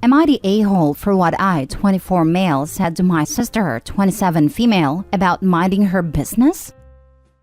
Am I the a-hole for what I, 24 male, said to my sister, 27 female, about minding her business?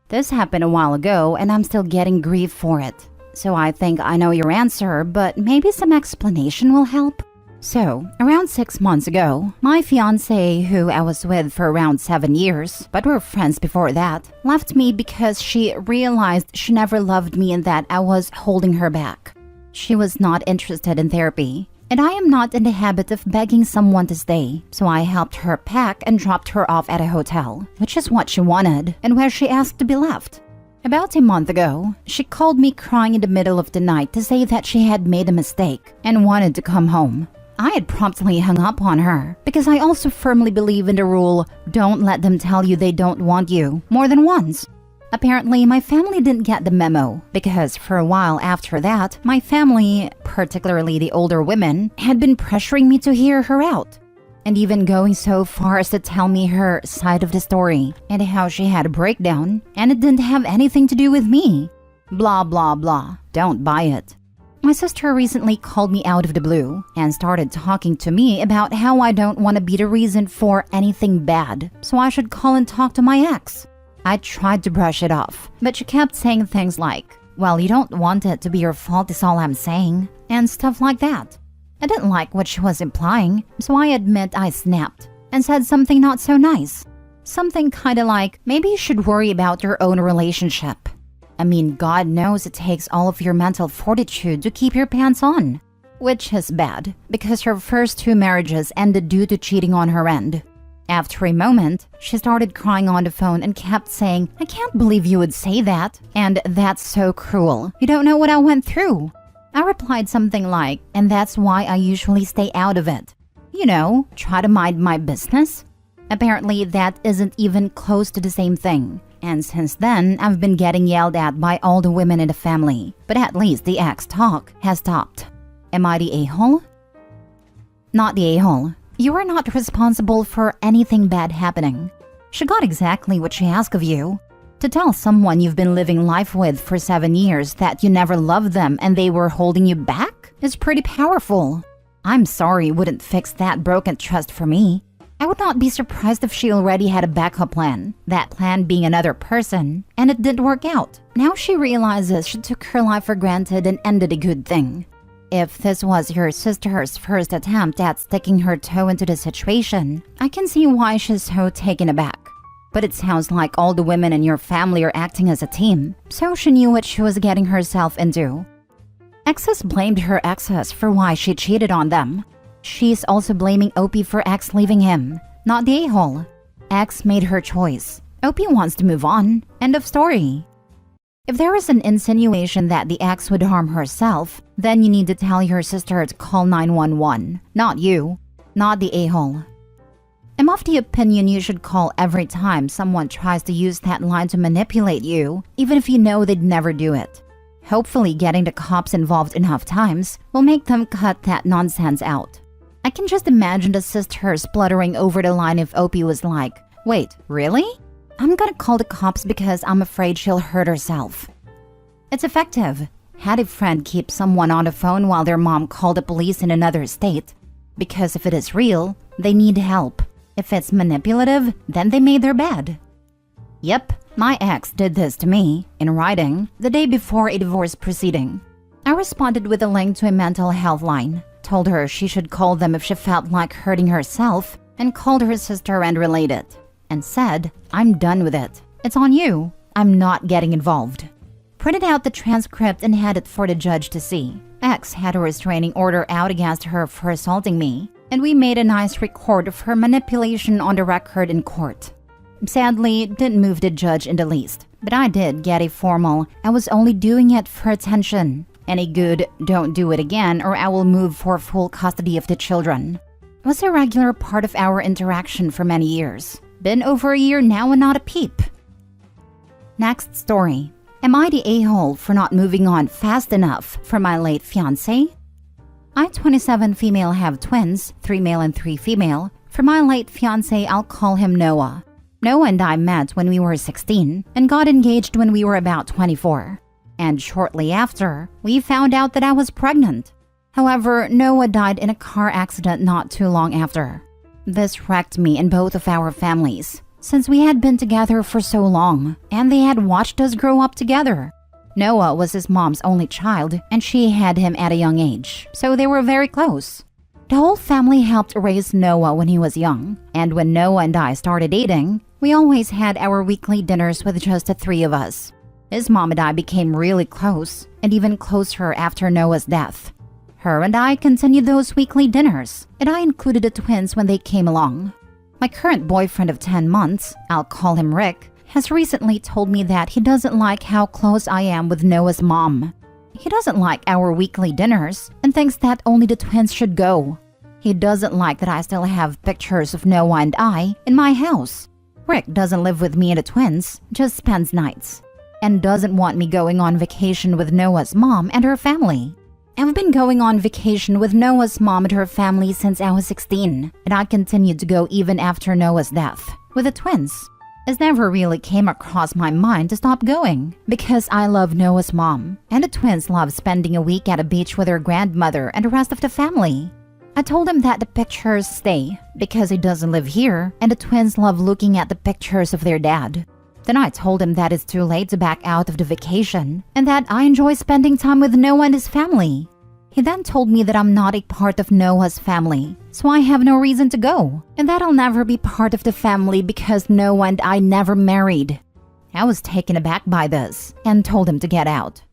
This happened a while ago and I'm still getting grief for it. So I think I know your answer, but maybe some explanation will help. So, around 6 months ago, my fiancée, who I was with for around 7 years, but were friends before that, left me because she realized she never loved me and that I was holding her back. She was not interested in therapy, and I am not in the habit of begging someone to stay, so I helped her pack and dropped her off at a hotel, which is what she wanted and where she asked to be left. About a month ago, she called me crying in the middle of the night to say that she had made a mistake and wanted to come home. I had promptly hung up on her because I also firmly believe in the rule, don't let them tell you they don't want you more than once. Apparently, my family didn't get the memo because for a while after that, my family, particularly the older women, had been pressuring me to hear her out. And even going so far as to tell me her side of the story and how she had a breakdown and it didn't have anything to do with me. Blah, blah, blah. Don't buy it. My sister recently called me out of the blue and started talking to me about how I don't want to be the reason for anything bad, so I should call and talk to my ex. I tried to brush it off, but she kept saying things like, well, you don't want it to be your fault is all I'm saying, and stuff like that. I didn't like what she was implying, so I admit I snapped and said something not so nice. Something kinda like, maybe you should worry about your own relationship. I mean, God knows it takes all of your mental fortitude to keep your pants on. Which is bad, because her first 2 marriages ended due to cheating on her end. After a moment, she started crying on the phone and kept saying, I can't believe you would say that, and that's so cruel. You don't know what I went through. I replied something like, and that's why I usually stay out of it. You know, try to mind my business. Apparently, that isn't even close to the same thing. And since then, I've been getting yelled at by all the women in the family. But at least the ex talk has stopped. Am I the a-hole? Not the a-hole. You are not responsible for anything bad happening. She got exactly what she asked of you. To tell someone you've been living life with for 7 years that you never loved them and they were holding you back is pretty powerful. I'm sorry it wouldn't fix that broken trust for me. I would not be surprised if she already had a backup plan, that plan being another person, and it didn't work out. Now she realizes she took her life for granted and ended a good thing. If this was your sister's first attempt at sticking her toe into the situation, I can see why she's so taken aback. But it sounds like all the women in your family are acting as a team, so she knew what she was getting herself into. Exes blamed her exes for why she cheated on them. She's also blaming Opie for ex leaving him, not the a-hole. Ex made her choice. Opie wants to move on. End of story. If there is an insinuation that the ex would harm herself, then you need to tell your sister to call 911, not you, not the a-hole. I'm of the opinion you should call every time someone tries to use that line to manipulate you, even if you know they'd never do it. Hopefully getting the cops involved enough times will make them cut that nonsense out. I can just imagine the sister spluttering over the line if Opie was like, wait, really? I'm gonna call the cops because I'm afraid she'll hurt herself. It's effective. Had a friend keep someone on the phone while their mom called the police in another state. Because if it is real, they need help. If it's manipulative, then they made their bed. Yep, my ex did this to me, in writing, the day before a divorce proceeding. I responded with a link to a mental health line, told her she should call them if she felt like hurting herself, and called her sister and related, and said, I'm done with it. It's on you. I'm not getting involved. Printed out the transcript and had it for the judge to see. Ex had a restraining order out against her for assaulting me, and we made a nice record of her manipulation on the record in court. Sadly, it didn't move the judge in the least, but I did get a formal, I was only doing it for attention, and a good, don't do it again or I will move for full custody of the children. It was a regular part of our interaction for many years. Been over a year now and not a peep. Next story. Am I the a-hole for not moving on fast enough for my late fiancé? I, 27 female, have twins, 3 male and 3 female. For my late fiancé, I'll call him Noah. Noah and I met when we were 16 and got engaged when we were about 24. And shortly after, we found out that I was pregnant. However, Noah died in a car accident not too long after. This wrecked me and both of our families, since we had been together for so long and they had watched us grow up together. Noah was his mom's only child and she had him at a young age, so they were very close. The whole family helped raise Noah when he was young, and when Noah and I started dating, we always had our weekly dinners with just the three of us. His mom and I became really close, and even closer after Noah's death. Her and I continued those weekly dinners, and I included the twins when they came along. My current boyfriend of 10 months, I'll call him Rick, has recently told me that he doesn't like how close I am with Noah's mom. He doesn't like our weekly dinners and thinks that only the twins should go. He doesn't like that I still have pictures of Noah and I in my house. Rick doesn't live with me and the twins, just spends nights, and doesn't want me going on vacation with Noah's mom and her family. I've been going on vacation with Noah's mom and her family since I was 16, and I continued to go even after Noah's death, with the twins. It never really came across my mind to stop going, because I love Noah's mom, and the twins love spending a week at a beach with their grandmother and the rest of the family. I told him that the pictures stay, because he doesn't live here, and the twins love looking at the pictures of their dad. Then I told him that it's too late to back out of the vacation and that I enjoy spending time with Noah and his family. He then told me that I'm not a part of Noah's family, so I have no reason to go, and that I'll never be part of the family because Noah and I never married. I was taken aback by this and told him to get out.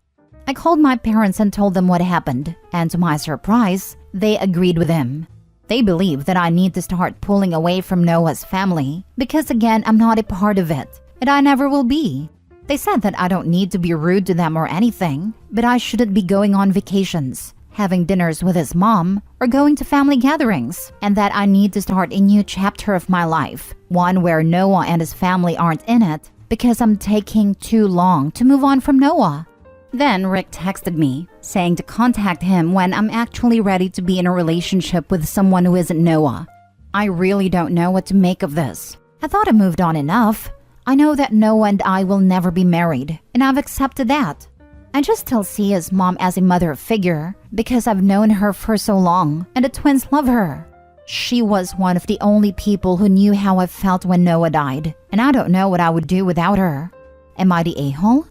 I called my parents and told them what happened, and to my surprise, they agreed with him. They believe that I need to start pulling away from Noah's family because again, I'm not a part of it. And I never will be. They said that I don't need to be rude to them or anything, but I shouldn't be going on vacations, having dinners with his mom, or going to family gatherings, and that I need to start a new chapter of my life, one where Noah and his family aren't in it, because I'm taking too long to move on from Noah. Then Rick texted me, saying to contact him when I'm actually ready to be in a relationship with someone who isn't Noah. I really don't know what to make of this. I thought I moved on enough. I know that Noah and I will never be married, and I've accepted that. I just still see his mom as a mother figure because I've known her for so long, and the twins love her. She was one of the only people who knew how I felt when Noah died, and I don't know what I would do without her. Am I the a-hole?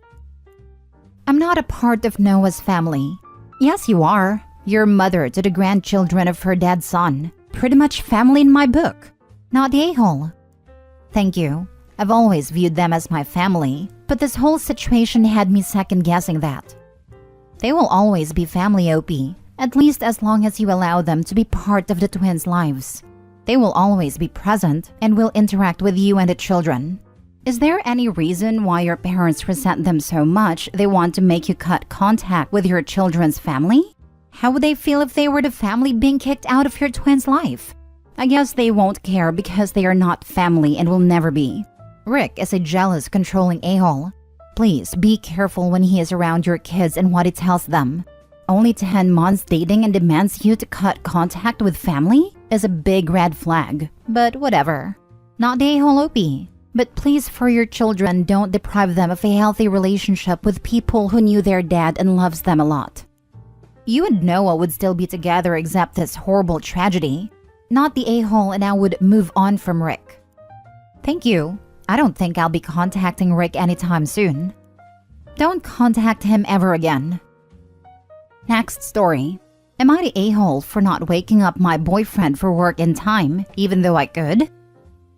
I'm not a part of Noah's family. Yes, you are. You're mother to the grandchildren of her dead son. Pretty much family in my book. Not the a-hole. Thank you. I've always viewed them as my family, but this whole situation had me second-guessing that. They will always be family, Opie, at least as long as you allow them to be part of the twins' lives. They will always be present and will interact with you and the children. Is there any reason why your parents resent them so much they want to make you cut contact with your children's family? How would they feel if they were the family being kicked out of your twins' life? I guess they won't care because they are not family and will never be. Rick is a jealous, controlling a-hole. Please be careful when he is around your kids and what he tells them. Only 10 months dating and demands you to cut contact with family is a big red flag, but whatever. Not the a-hole, Opie. But please, for your children, don't deprive them of a healthy relationship with people who knew their dad and loves them a lot. You and Noah would still be together except this horrible tragedy. Not the a-hole, and I would move on from Rick. Thank you. I don't think I'll be contacting Rick anytime soon. Don't contact him ever again. Next story. Am I the a-hole for not waking up my boyfriend for work in time, even though I could?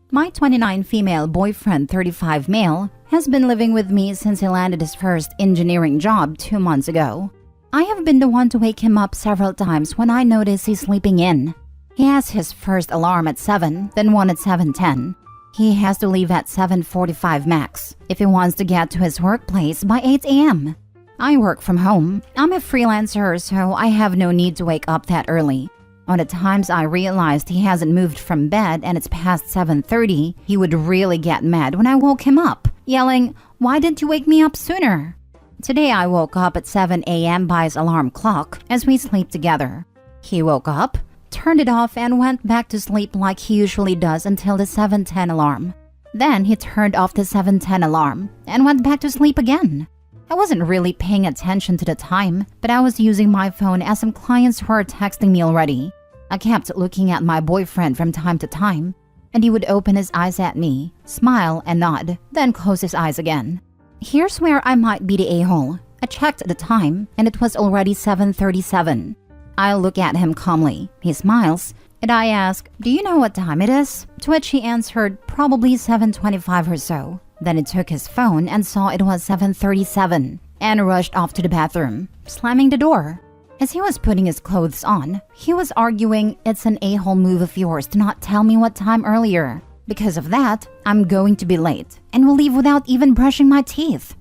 My 29 female boyfriend, 35 male, has been living with me since he landed his first engineering job 2 months ago. I have been the one to wake him up several times when I notice he's sleeping in. He has his first alarm at 7, then one at 7:10. He has to leave at 7:45 max if he wants to get to his workplace by 8 a.m. I work from home. I'm a freelancer, so I have no need to wake up that early. On the times I realized he hasn't moved from bed and it's past 7:30, he would really get mad when I woke him up, yelling, "Why didn't you wake me up sooner?" Today I woke up at 7 a.m. by his alarm clock as we sleep together. He woke up, turned it off, and went back to sleep like he usually does until the 7:10 alarm. Then he turned off the 7:10 alarm and went back to sleep again. I wasn't really paying attention to the time, but I was using my phone as some clients were texting me already. I kept looking at my boyfriend from time to time, and he would open his eyes at me, smile and nod, then close his eyes again. Here's where I might be the a-hole. I checked the time, and it was already 7:37. I look at him calmly. He smiles, and I ask, "Do you know what time it is?" To which he answered, "Probably 7:25 or so." Then he took his phone and saw it was 7:37 and rushed off to the bathroom, slamming the door. As he was putting his clothes on, he was arguing, "It's an a-hole move of yours to not tell me what time earlier. Because of that, I'm going to be late and will leave without even brushing my teeth."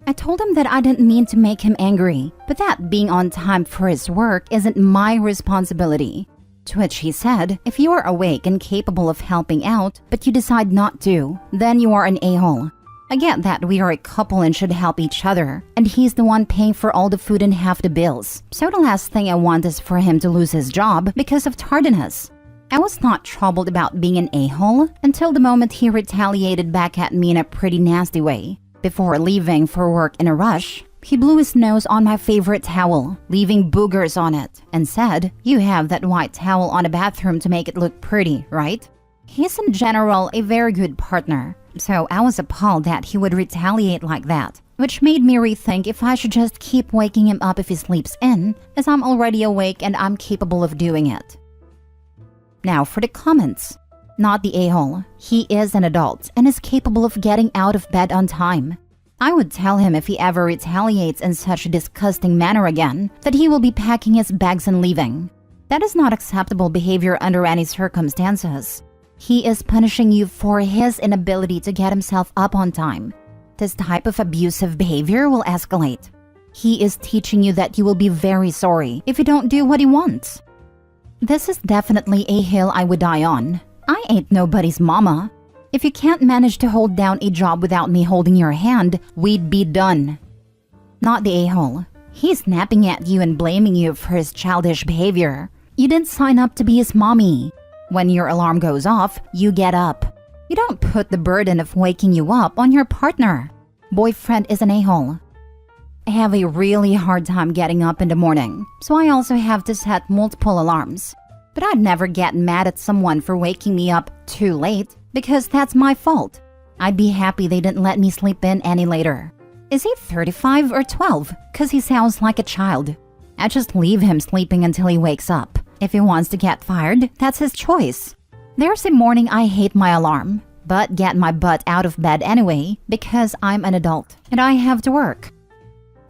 I told him that I didn't mean to make him angry, but that being on time for his work isn't my responsibility. To which he said, "If you are awake and capable of helping out, but you decide not to, then you are an a-hole. I get that we are a couple and should help each other, and he's the one paying for all the food and half the bills. So the last thing I want is for him to lose his job because of tardiness." I was not troubled about being an a-hole until the moment he retaliated back at me in a pretty nasty way. Before leaving for work in a rush, he blew his nose on my favorite towel, leaving boogers on it, and said, "You have that white towel on a bathroom to make it look pretty, right?" He's in general a very good partner, so I was appalled that he would retaliate like that, which made me rethink if I should just keep waking him up if he sleeps in, as I'm already awake and I'm capable of doing it. Now for the comments. Not the a-hole. He is an adult and is capable of getting out of bed on time. I would tell him if he ever retaliates in such a disgusting manner again that he will be packing his bags and leaving. That is not acceptable behavior under any circumstances. He is punishing you for his inability to get himself up on time. This type of abusive behavior will escalate. He is teaching you that you will be very sorry if you don't do what he wants. This is definitely a hill I would die on. I ain't nobody's mama. If you can't manage to hold down a job without me holding your hand, we'd be done. Not the a-hole. He's snapping at you and blaming you for his childish behavior. You didn't sign up to be his mommy. When your alarm goes off, you get up. You don't put the burden of waking you up on your partner. Boyfriend is an a-hole. I have a really hard time getting up in the morning, so I also have to set multiple alarms. But I'd never get mad at someone for waking me up too late, because that's my fault. I'd be happy they didn't let me sleep in any later. Is he 35 or 12? Cause he sounds like a child. I just leave him sleeping until he wakes up. If he wants to get fired, that's his choice. There's a morning I hate my alarm, but get my butt out of bed anyway because I'm an adult and I have to work.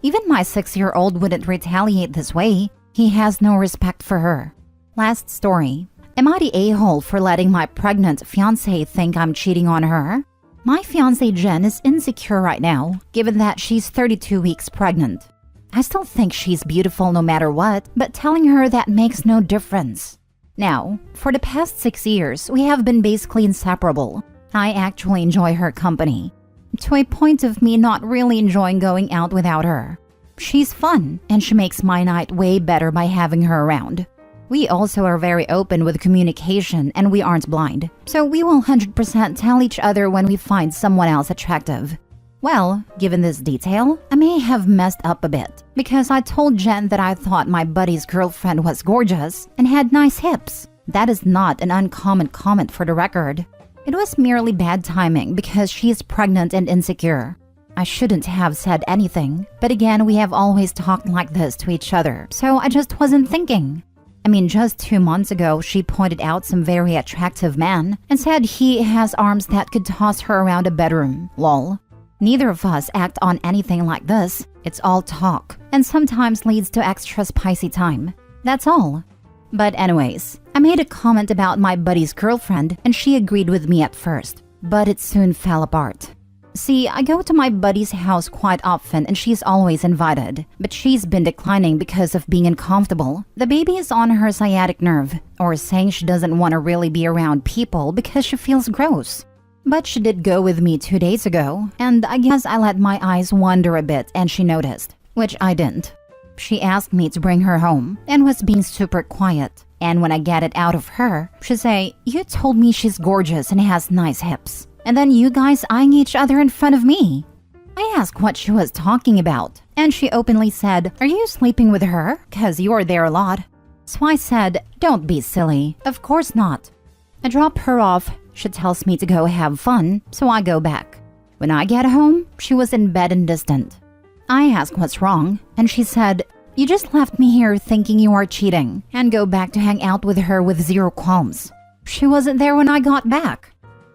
Even my 6-year-old wouldn't retaliate this way. He has no respect for her. Last story. Am I the a-hole for letting my pregnant fiancée think I'm cheating on her? My fiancée Jen is insecure right now, given that she's 32 weeks pregnant. I still think she's beautiful no matter what, but telling her that makes no difference. Now, for the past 6 years, we have been basically inseparable. I actually enjoy her company, to a point of me not really enjoying going out without her. She's fun, and she makes my night way better by having her around. We also are very open with communication and we aren't blind, so we will 100% tell each other when we find someone else attractive. Well, given this detail, I may have messed up a bit, because I told Jen that I thought my buddy's girlfriend was gorgeous and had nice hips. That is not an uncommon comment for the record. It was merely bad timing because she is pregnant and insecure. I shouldn't have said anything, but again, we have always talked like this to each other, so I just wasn't thinking. I mean, just 2 months ago, she pointed out some very attractive man and said he has arms that could toss her around a bedroom. Lol. Neither of us act on anything like this. It's all talk, and sometimes leads to extra spicy time. That's all. But anyways, I made a comment about my buddy's girlfriend and she agreed with me at first, but it soon fell apart. See, I go to my buddy's house quite often and she's always invited, but she's been declining because of being uncomfortable. The baby is on her sciatic nerve, or saying she doesn't want to really be around people because she feels gross. But she did go with me 2 days ago, and I guess I let my eyes wander a bit and she noticed, which I didn't. She asked me to bring her home and was being super quiet. And when I get it out of her, she say, "You told me she's gorgeous and has nice hips. And then you guys eyeing each other in front of me." I asked what she was talking about, and she openly said, "Are you sleeping with her? 'Cause you're there a lot." So I said, "Don't be silly. Of course not." I drop her off. She tells me to go have fun, so I go back. When I get home, she was in bed and distant. I ask what's wrong, and she said, "You just left me here thinking you are cheating, and go back to hang out with her with zero qualms. She wasn't there when I got back."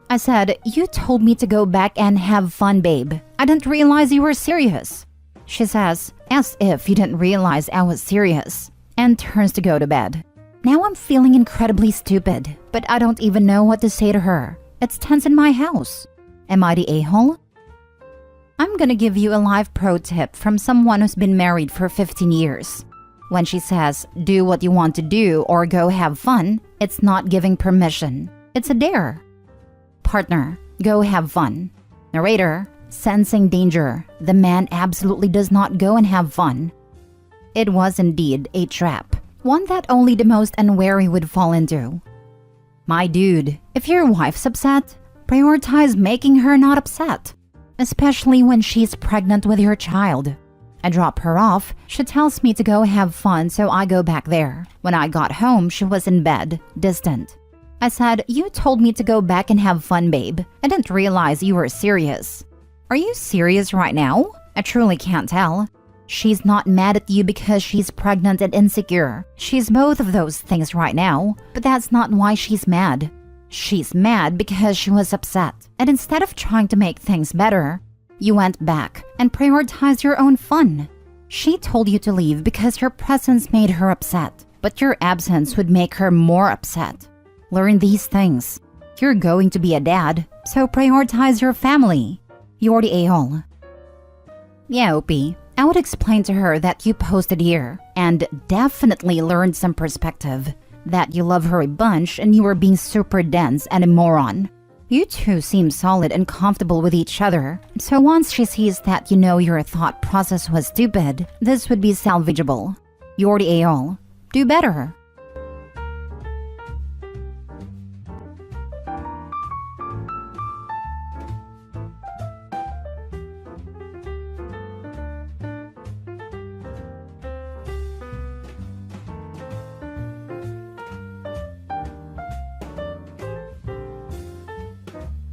I said, "You told me to go back and have fun, babe. I didn't realize you were serious." She says, as if you didn't realize I was serious, and turns to go to bed. Now I'm feeling incredibly stupid, but I don't even know what to say to her. It's tense in my house. Am I the a-hole? I'm gonna give you a life pro tip from someone who's been married for 15 years. When she says, "Do what you want to do" or "go have fun," it's not giving permission. It's a dare. Partner, go have fun. Narrator, sensing danger. The man absolutely does not go and have fun. It was indeed a trap, one that only the most unwary would fall into. My dude, if your wife's upset, prioritize making her not upset, especially when she's pregnant with your child. I drop her off. She tells me to go have fun, so I go back there. When I got home, she was in bed, distant. I said, "You told me to go back and have fun, babe. I didn't realize you were serious." Are you serious right now? I truly can't tell. She's not mad at you because she's pregnant and insecure. She's both of those things right now, but that's not why she's mad. She's mad because she was upset. And instead of trying to make things better, you went back and prioritized your own fun. She told you to leave because your presence made her upset, but your absence would make her more upset. Learn these things. You're going to be a dad, so prioritize your family. You're the a-hole. Yeah, Opie. I would explain to her that you posted here and definitely learned some perspective, that you love her a bunch and you were being super dense and a moron. You two seem solid and comfortable with each other, so once she sees that you know your thought process was stupid, this would be salvageable. You're the a-hole. Do better.